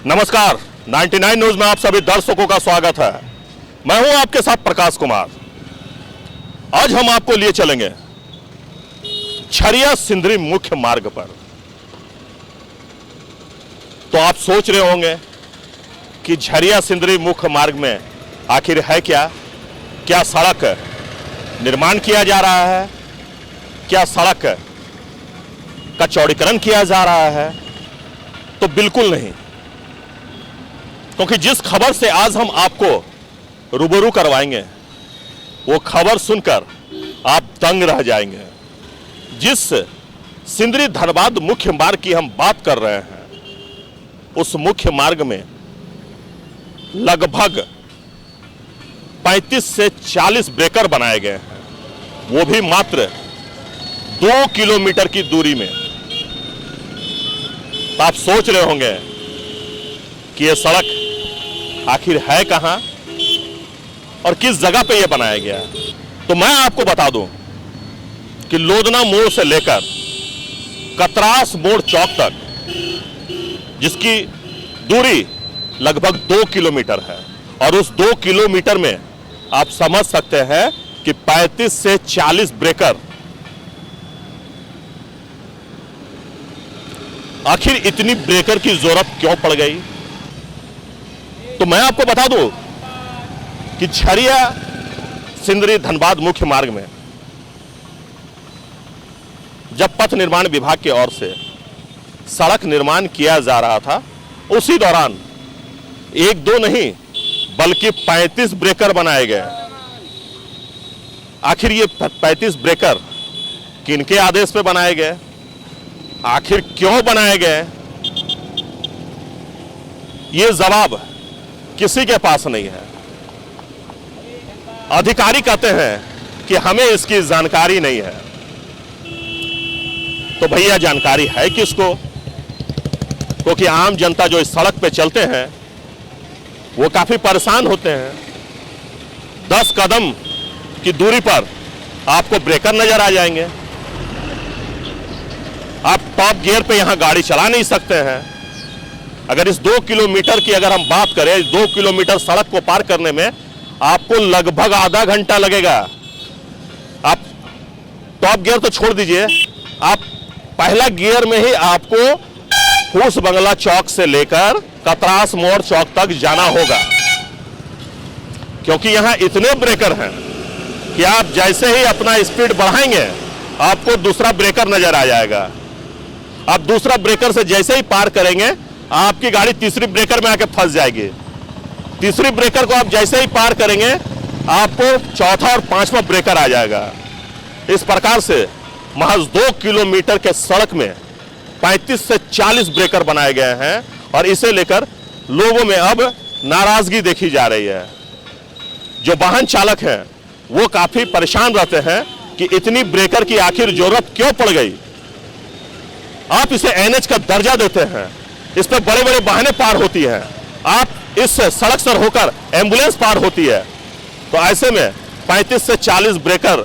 नमस्कार, 99 न्यूज में आप सभी दर्शकों का स्वागत है। मैं हूं आपके साथ प्रकाश कुमार। आज हम आपको लिए चलेंगे झरिया सिंदरी मुख्य मार्ग पर। तो आप सोच रहे होंगे कि झरिया सिंदरी मुख्य मार्ग में आखिर है क्या? क्या सड़क निर्माण किया जा रहा है? क्या सड़क का चौड़ीकरण किया जा रहा है? तो बिल्कुल नहीं, क्योंकि जिस खबर से आज हम आपको रूबरू करवाएंगे वो खबर सुनकर आप दंग रह जाएंगे। जिस सिंदरी धनबाद मुख्य मार्ग की हम बात कर रहे हैं, उस मुख्य मार्ग में लगभग 35 से 40 ब्रेकर बनाए गए हैं, वो भी मात्र 2 किलोमीटर की दूरी में। तो आप सोच रहे होंगे कि यह सड़क आखिर है कहां और किस जगह पे यह बनाया गया है। तो मैं आपको बता दूं कि लोधना मोड़ से लेकर कतरास मोड़ चौक तक, जिसकी दूरी लगभग 2 किलोमीटर है, और उस 2 किलोमीटर में आप समझ सकते हैं कि 35 से 40 ब्रेकर। आखिर इतनी ब्रेकर की जरूरत क्यों पड़ गई? तो मैं आपको बता दूं कि झरिया सिंदरी धनबाद मुख्य मार्ग में जब पथ निर्माण विभाग की ओर से सड़क निर्माण किया जा रहा था, उसी दौरान 1-2 नहीं बल्कि 35 ब्रेकर बनाए गए। आखिर ये 35 ब्रेकर किनके आदेश पे बनाए गए? आखिर क्यों बनाए गए? ये जवाब किसी के पास नहीं है। अधिकारी कहते हैं कि हमें इसकी जानकारी नहीं है। तो भैया जानकारी है किसको? क्योंकि आम जनता जो इस सड़क पे चलते हैं वो काफी परेशान होते हैं। 10 कदम की दूरी पर आपको ब्रेकर नजर आ जाएंगे। आप टॉप गियर पे यहां गाड़ी चला नहीं सकते हैं। अगर इस 2 किलोमीटर की अगर हम बात करें, 2 किलोमीटर सड़क को पार करने में आपको लगभग आधा घंटा लगेगा। आप टॉप गियर तो छोड़ दीजिए, आप पहला गियर में ही आपको फूस बंगला चौक से लेकर कतरास मोड़ चौक तक जाना होगा, क्योंकि यहां इतने ब्रेकर हैं कि आप जैसे ही अपना स्पीड बढ़ाएंगे आपको दूसरा ब्रेकर नजर आ जाएगा। आप दूसरा ब्रेकर से जैसे ही पार करेंगे आपकी गाड़ी तीसरी ब्रेकर में आके फंस जाएगी। तीसरी ब्रेकर को आप जैसे ही पार करेंगे आपको चौथा और 5वां ब्रेकर आ जाएगा। इस प्रकार से महज 2 किलोमीटर के सड़क में 35 से 40 ब्रेकर बनाए गए हैं, और इसे लेकर लोगों में अब नाराजगी देखी जा रही है। जो वाहन चालक हैं वो काफी परेशान रहते हैं कि इतनी ब्रेकर की आखिर जरूरत क्यों पड़ गई। आप इसे एनएच का दर्जा देते हैं, इस पर बड़े बड़े वाहनें पार होती हैं, आप इस सड़क से होकर एम्बुलेंस पार होती है। तो ऐसे में 35 से 40 ब्रेकर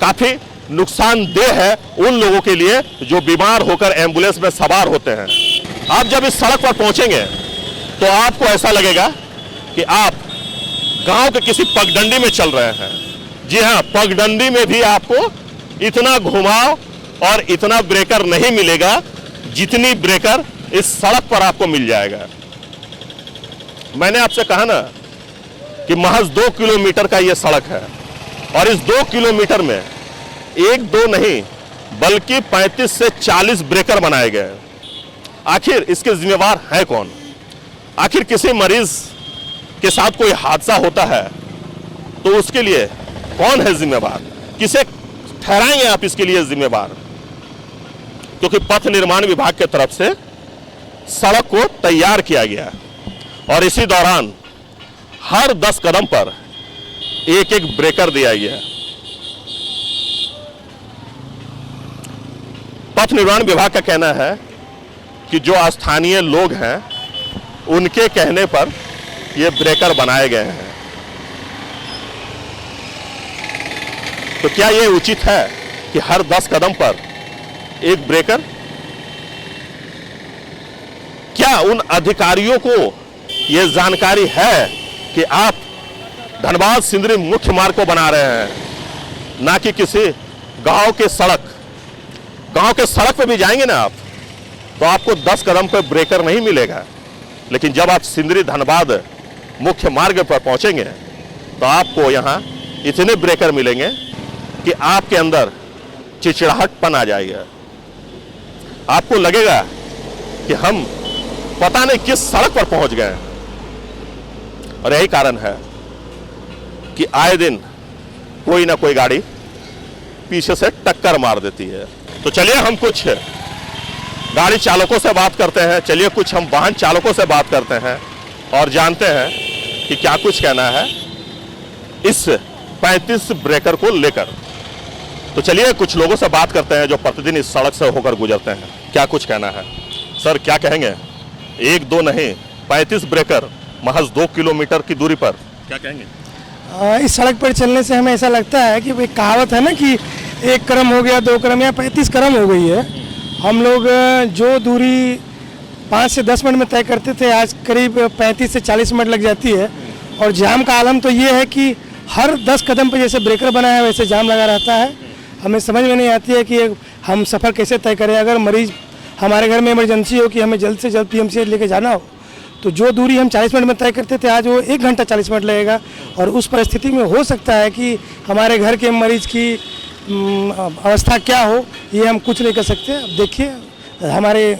काफी नुकसानदेह है उन लोगों के लिए जो बीमार होकर एम्बुलेंस में सवार होते हैं। आप जब इस सड़क पर पहुंचेंगे तो आपको ऐसा लगेगा कि आप गांव के किसी पगडंडी में चल रहे हैं। जी हां, पगडंडी में भी आपको इतना घुमाव और इतना ब्रेकर नहीं मिलेगा जितनी ब्रेकर इस सड़क पर आपको मिल जाएगा। मैंने आपसे कहा ना कि महज 2 किलोमीटर का यह सड़क है, और इस 2 किलोमीटर में 1-2 नहीं बल्कि 35 से 40 ब्रेकर बनाए गए। आखिर इसके जिम्मेवार है कौन? आखिर किसी मरीज के साथ कोई हादसा होता है तो उसके लिए कौन है जिम्मेवार? किसे ठहराएंगे आप इसके लिए जिम्मेवार? क्योंकि पथ निर्माण विभाग की तरफ से सड़क को तैयार किया गया, और इसी दौरान हर 10 कदम पर एक ब्रेकर दिया गया। पथ निर्माण विभाग का कहना है कि जो स्थानीय लोग हैं उनके कहने पर ये ब्रेकर बनाए गए हैं। तो क्या ये उचित है कि हर 10 कदम पर एक ब्रेकर? क्या उन अधिकारियों को ये जानकारी है कि आप धनबाद सिंदरी मुख्य मार्ग को बना रहे हैं, ना कि किसी गांव के सड़क पे भी जाएंगे ना आप, तो आपको 10 कदम पे ब्रेकर नहीं मिलेगा। लेकिन जब आप सिंदरी धनबाद मुख्य मार्ग पर पहुंचेंगे तो आपको यहां इतने ब्रेकर मिलेंगे कि आपके अंदर चिड़चिड़ाहटपन आ जाएगा। आपको लगेगा कि हम पता नहीं किस सड़क पर पहुंच गए हैं। और यही कारण है कि आए दिन कोई ना कोई गाड़ी पीछे से टक्कर मार देती है। तो चलिए हम कुछ गाड़ी चालकों से बात करते हैं, चलिए कुछ हम वाहन चालकों से बात करते हैं और जानते हैं कि क्या कुछ कहना है इस 35 ब्रेकर को लेकर। तो चलिए कुछ लोगों से बात करते हैं जो प्रतिदिन इस सड़क से होकर गुजरते हैं, क्या कुछ कहना है। सर क्या कहेंगे, 1 2 नहीं 35 ब्रेकर महज 2 किलोमीटर की दूरी पर, क्या कहेंगे? इस सड़क पर चलने से हमें ऐसा लगता है कि एक कहावत है ना कि 1 कदम हो गया, 2 कदम या 35 कदम हो गई है। हम लोग जो दूरी 5 से 10 मिनट में तय करते थे, आज करीब 35 से 40 मिनट लग जाती है। और जाम का आलम तो ये है कि हर 10 कदम पर जैसे ब्रेकर बना है वैसे जाम लगा रहता है। हमें समझ में नहीं आती है कि हम सफ़र कैसे तय करें। अगर मरीज़ हमारे घर में इमरजेंसी हो कि हमें जल्द से जल्द PMCH लेके जाना हो, तो जो दूरी हम 40 मिनट में तय करते थे आज वो 1 घंटा 40 मिनट लगेगा। और उस परिस्थिति में हो सकता है कि हमारे घर के मरीज़ की अवस्था क्या हो, ये हम कुछ नहीं कर सकते। अब देखिए हमारे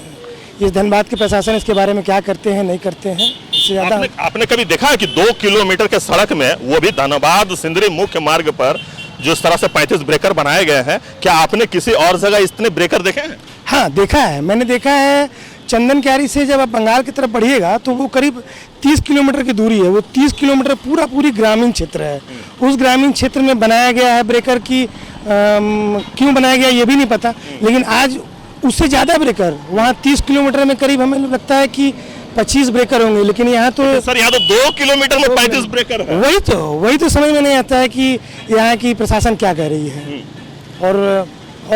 इस धनबाद के प्रशासन इसके बारे में क्या करते हैं नहीं करते हैं। इससे ज़्यादा आपने कभी देखा है कि 2 किलोमीटर के सड़क में, वो भी धनबाद सिंदरी मुख्य मार्ग पर, जिस तरह से 35 ब्रेकर बनाए गए हैं, क्या आपने किसी और जगह इतने ब्रेकर देखे हैं? हाँ देखा है, मैंने देखा है। चंदन क्यारी से जब आप बंगाल की तरफ बढ़िएगा तो वो करीब 30 किलोमीटर की दूरी है। वो 30 किलोमीटर पूरी ग्रामीण क्षेत्र है। उस ग्रामीण क्षेत्र में बनाया गया है ब्रेकर की क्यों बनाया गया ये भी नहीं पता। लेकिन आज उससे ज़्यादा ब्रेकर वहाँ 30 किलोमीटर में करीब हमें लगता है कि 25 ब्रेकर होंगे। लेकिन यहाँ तो सर यहाँ तो 2 किलोमीटर में 35 ब्रेकर है। वही तो समझ में नहीं आता है कि यहाँ की प्रशासन क्या कर रही है और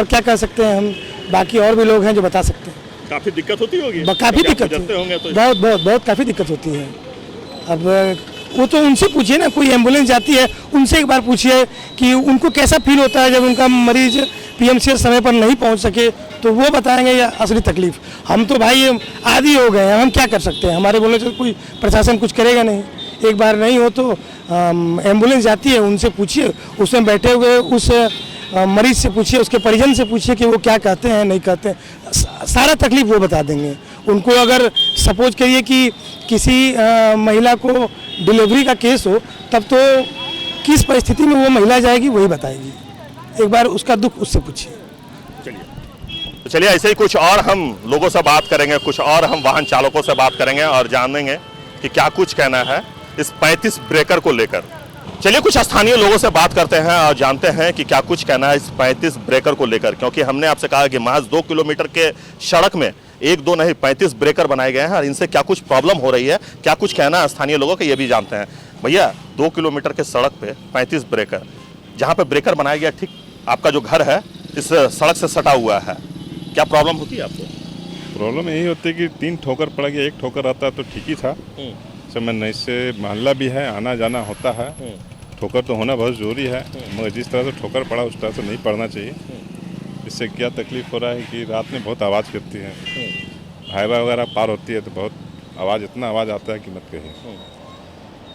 क्या कर सकते हैं हम। बाकी और भी लोग हैं जो बता सकते हैं। काफी दिक्कत होती होगी, काफी दिक्कत होंगे तो बहुत काफी दिक्कत होती है। अब वो तो उनसे पूछिए ना, कोई एम्बुलेंस जाती है उनसे एक बार पूछिए कि उनको कैसा फील होता है जब उनका मरीज PMCH समय पर नहीं पहुंच सके, तो वो बताएंगे या असली तकलीफ। हम तो भाई आदी हो गए हैं, हम क्या कर सकते हैं। हमारे बोलने से कोई प्रशासन कुछ करेगा नहीं। एक बार नहीं हो तो एम्बुलेंस जाती है, उनसे पूछिए, उसमें बैठे हुए उस मरीज से पूछिए, उसके परिजन से पूछिए कि वो क्या कहते हैं नहीं कहते हैं। सारा तकलीफ वो बता देंगे। उनको अगर सपोज करिए कि किसी महिला को डिलीवरी का केस हो, तब तो किस परिस्थिति में वो महिला जाएगी वही बताएगी। एक बार उसका दुख उससे पूछिए। चलिए ऐसे ही कुछ और हम लोगों से बात करेंगे, कुछ और हम वाहन चालकों से बात करेंगे और जानेंगे कि क्या कुछ कहना है इस 35 ब्रेकर को लेकर। चलिए कुछ स्थानीय लोगों से बात करते हैं और जानते हैं कि क्या कुछ कहना है इस 35 ब्रेकर को लेकर। क्योंकि हमने आपसे कहा कि महज 2 किलोमीटर के सड़क में 1 2 नहीं 35 ब्रेकर बनाए गए हैं और इनसे क्या कुछ प्रॉब्लम हो रही है, क्या कुछ कहना है स्थानीय लोगों का, ये भी जानते हैं। भैया 2 किलोमीटर के सड़क पे 35 ब्रेकर, जहाँ पे ब्रेकर बनाया गया ठीक आपका जो घर है इस सड़क से सटा हुआ है, क्या प्रॉब्लम होती है आपको? प्रॉब्लम यही होती है कि 3 ठोकर पड़ गया, 1 ठोकर आता तो ठीक ही था। समय नहीं से मोहल्ला भी है, आना जाना होता है। ठोकर तो होना बहुत ज़रूरी है, मगर जिस तरह से ठोकर पड़ा उस तरह से नहीं पड़ना चाहिए। इससे क्या तकलीफ हो रहा है कि रात में बहुत आवाज़ करती है, हाईवा वगैरह पार होती है तो बहुत आवाज़, इतना आवाज़ आता है कि मत कहिए।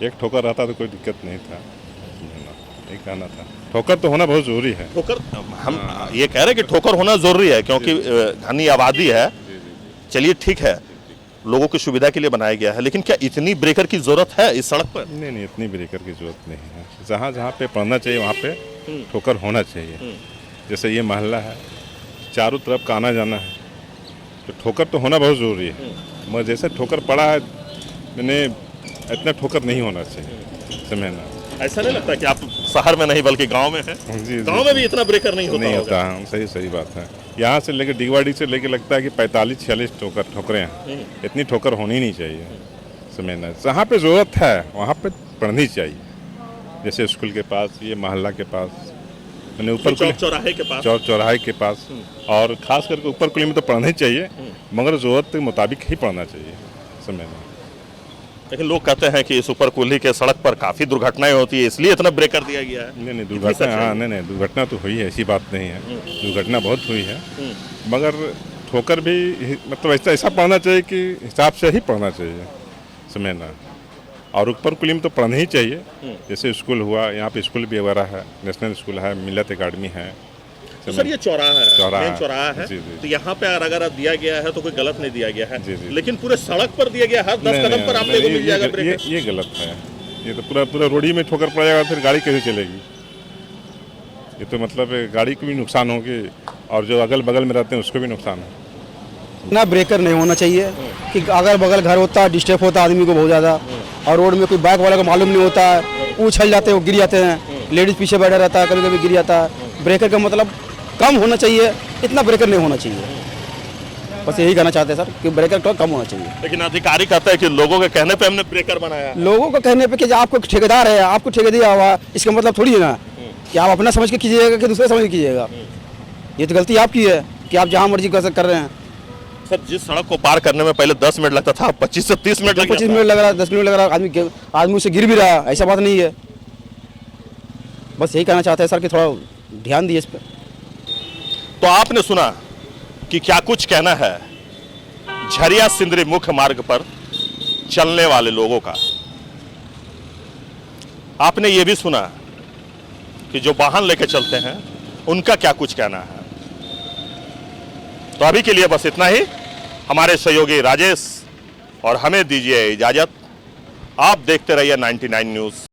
1 ठोकर रहता तो कोई दिक्कत नहीं था, यही कहना था। ठोकर तो होना बहुत ज़रूरी है। ठोकर हम ये कह रहे हैं कि ठोकर होना ज़रूरी है क्योंकि घनी आबादी है। चलिए ठीक है, लोगों की सुविधा के लिए बनाया गया है, लेकिन क्या इतनी ब्रेकर की जरूरत है इस सड़क पर? नहीं, इतनी ब्रेकर की जरूरत नहीं है। जहाँ जहाँ पे पड़ना चाहिए वहाँ पे ठोकर होना चाहिए। जैसे ये मोहल्ला है, चारों तरफ का आना जाना है, तो ठोकर तो होना बहुत ज़रूरी है। मगर जैसे ठोकर पड़ा है, मैंने इतना ठोकर नहीं होना चाहिए। समझना ऐसा नहीं लगता कि आप शहर में नहीं बल्कि गांव में हैं? गांव में भी इतना ब्रेकर नहीं होता है। सही बात है। यहाँ से लेकर डिगवाड़ी से लेकर लगता है कि 45-46 ठोकरें हैं। इतनी ठोकर होनी नहीं चाहिए। समझना जहाँ पे ज़रूरत है वहाँ पे पड़नी चाहिए। जैसे स्कूल के पास, ये मोहल्ला के पास, मैंने ऊपर चौराहे के पास और ख़ास करके ऊपर कुली में तो पढ़ना ही चाहिए, मगर ज़रूरत के मुताबिक ही पढ़ना चाहिए। समय में। लेकिन लोग कहते हैं कि इस ऊपर कुल्ली के सड़क पर काफी दुर्घटनाएं होती है, इसलिए इतना ब्रेकर दिया गया है। नहीं कितनी दुर्घटना, सच्चाई? हाँ नहीं दुर्घटना तो हुई है, ऐसी बात नहीं है, दुर्घटना बहुत हुई है, मगर ठोकर भी मतलब ऐसा पढ़ना चाहिए कि हिसाब से ही पढ़ना चाहिए समय ना। और ऊपर कुली में तो पढ़ना ही चाहिए, जैसे स्कूल हुआ, यहाँ पे स्कूल भी वगैरह है, नेशनल स्कूल है, मिलत एकेडमी है। तो सर ये चौराहा है, मेन चौराहा है, जी, जी। तो यहाँ पे अगर दिया गया है तो कोई गलत नहीं दिया गया है, जी, जी। लेकिन पूरे सड़क पर दिया गया है, हर 10 कदम पर आपको मिल जाएगा ब्रेकर। ये गलत है, ये तो पूरा रोड ही में ठोकर पड़ेगा, फिर गाड़ी कैसे चलेगी? ये तो मतलब गाड़ी को भी नुकसान होगी और जो अगल बगल में रहते हैं उसको भी नुकसान है। ना ब्रेकर नहीं होना चाहिए कि अगर बगल घर होता है डिस्टर्ब होता है आदमी को बहुत ज़्यादा, और रोड में कोई बाइक वाला को मालूम नहीं होता है, उछल जाते हैं, वो गिर जाते हैं, लेडीज़ पीछे बैठा रहता है, कभी कभी गिर जाता है। ब्रेकर का मतलब कम होना चाहिए, इतना ब्रेकर नहीं होना चाहिए। बस यही कहना चाहते हैं सर कि ब्रेकर थोड़ा कम होना चाहिए। लेकिन अधिकारी कहते हैं कि लोगों के कहने पे हमने ब्रेकर बनाया। लोगों को कहने पे कि आपको ठेकेदार है, आपको ठेके दिया हुआ, इसका मतलब थोड़ी है ना कि आप अपना समझ के कीजिएगा कि दूसरे समझ के कीजिएगा। ये तो गलती आपकी है कि आप जहाँ मर्जी कर रहे हैं। सर जिस सड़क को पार करने में पहले 10 मिनट लगता था, 25 से 30 मिनट 25 मिनट लग रहा है, 10 मिनट लग रहा है, आदमी उससे गिर भी रहा है, ऐसा बात नहीं है। बस यही कहना चाहते हैं सर कि थोड़ा ध्यान दिए इस पर। तो आपने सुना कि क्या कुछ कहना है झरिया सिंदरी मुख्य मार्ग पर चलने वाले लोगों का। आपने ये भी सुना कि जो वाहन लेके चलते हैं उनका क्या कुछ कहना है। तो अभी के लिए बस इतना ही। हमारे सहयोगी राजेश और हमें दीजिए इजाजत। आप देखते रहिए 99 न्यूज़।